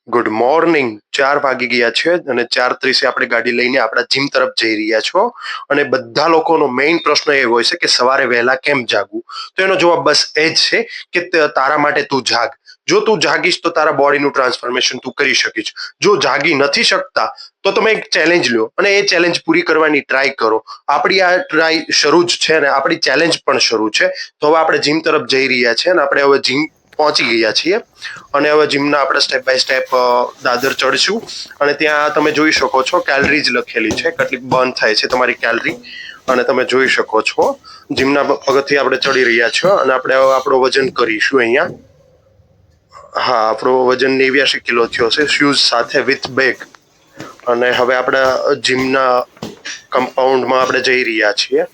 Good morning. 4 વાગી ગયા છે અને 4:30 આપણે ગાડી લઈને આપણા જીમ તરફ જઈ રહ્યા છો. અને બધા લોકોનો મેઇન પ્રશ્ન એ હોય છે કે સવારે વહેલા કેમ જાગવું. તો એનો જવાબ બસ એ જ છે કે તારા માટે તું જાગ. જો તું જાગીશ તો તારા બોડીનું ટ્રાન્સફોર્મેશન તું કરી શકીશ. જો જાગી નથી શકતા તો તમે એક ચેલેન્જ લો અને એ ચેલેન્જ પૂરી કરવાની ટ્રાય કરો. આપણી આ ટ્રાય શરૂ જ છે ને આપણી ચેલેન્જ પણ શરૂ છે. તો હવે આપણે જીમ તરફ જઈ રહ્યા છીએ અને આપણે હવે જીમ પહોંચી ગયા છીએ અને હવે જીમના આપણે સ્ટેપ બાય સ્ટેપ દાદર ચડશું અને ત્યાં તમે જોઈ શકો છો કેલરીઝ લખેલી છે, કેટલીક બર્ન થાય છે તમારી કેલરી અને તમે જોઈ શકો છો જીમના પગથિયે આપણે ચડી રહ્યા છો અને આપણે આપણો વજન કરીશું અહીંયા. હા, આપણો વજન 89 કિલો થયો છે શૂઝ સાથે વિથ બેગ. અને હવે આપણા જીમના કમ્પાઉન્ડમાં આપણે જઈ રહ્યા છીએ.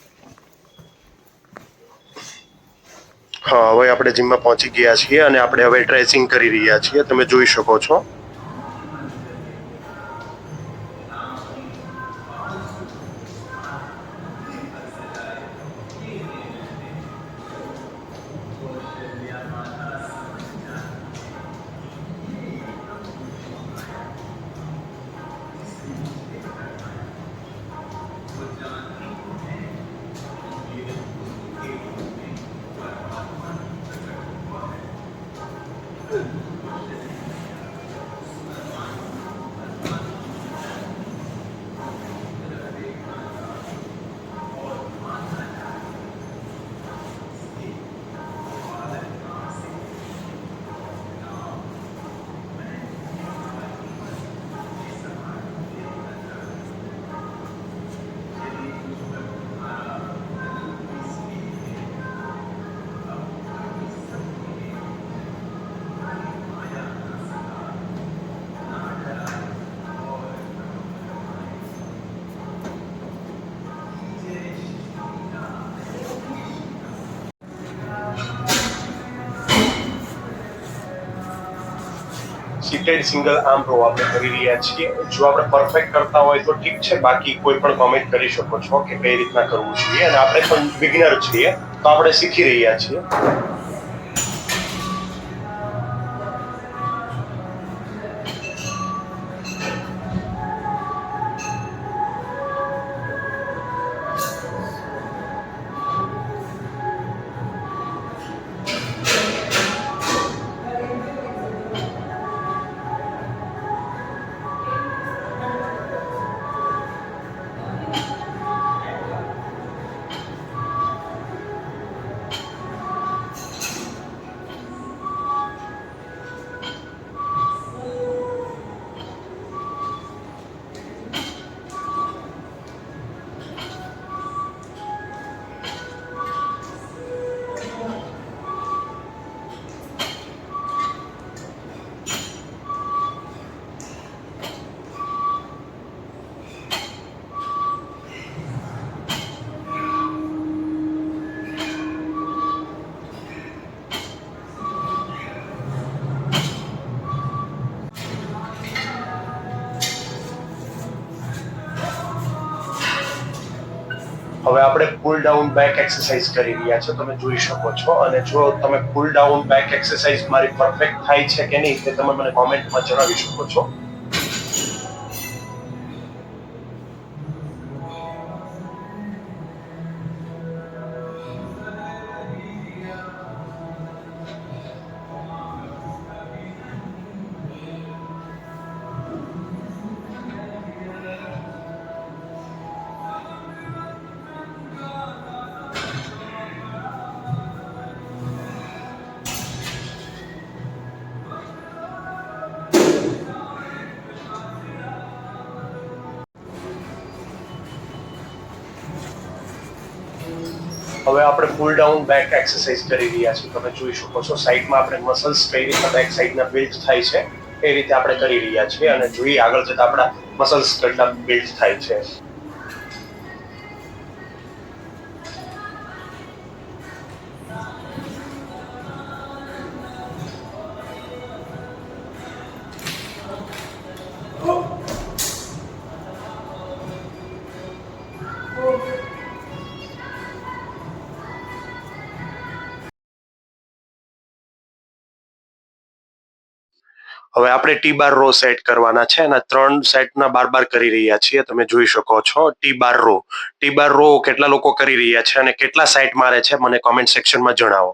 હા, હવે આપણે જીમમાં પહોંચી ગયા છીએ અને આપણે હવે ટ્રેસિંગ કરી રહ્યા છીએ, તમે જોઈ શકો છો. સીટેડ સિંગલ આર્મ રો આપણે કરી રહ્યા છીએ. જો આપણે પરફેક્ટ કરતા હોય તો ઠીક છે, બાકી કોઈ પણ કોમેન્ટ કરી શકો છો કે કઈ રીતના કરવું જોઈએ. અને આપણે પણ બિગિનર છીએ તો આપણે શીખી રહ્યા છીએ. હવે આપણે પુલ ડાઉન બેક એક્સરસાઇઝ કરી રહ્યા છો, તમે જોઈ શકો છો. અને જો તમે પુલ ડાઉન બેક એક્સરસાઇઝ મારી પરફેક્ટ થાય છે કે નહીં તે તમે મને કોમેન્ટમાં જણાવી શકો છો. હવે આપણે પુલ ડાઉન બેક એક્સરસાઇઝ કરી રહ્યા છીએ, તમે જોઈ શકો છો. સાઈડમાં આપણે મસલ્સ કઈ રીતે બેક સાઈડના બિલ્ડ થાય છે એ રીતે આપણે કરી રહ્યા છીએ અને જોઈએ આગળ જતા આપણા મસલ્સ કેટલા બિલ્ડ થાય છે. હવે આપણે ટી બાર રો સેટ કરવાના છે અને 3 સેટના બાર કરી રહ્યા છીએ. તમે જોઈ શકો છો ટી બાર રો કેટલા લોકો કરી રહ્યા છે અને કેટલા સાઇટ મારે છે મને કોમેન્ટ સેક્શનમાં જણાવો.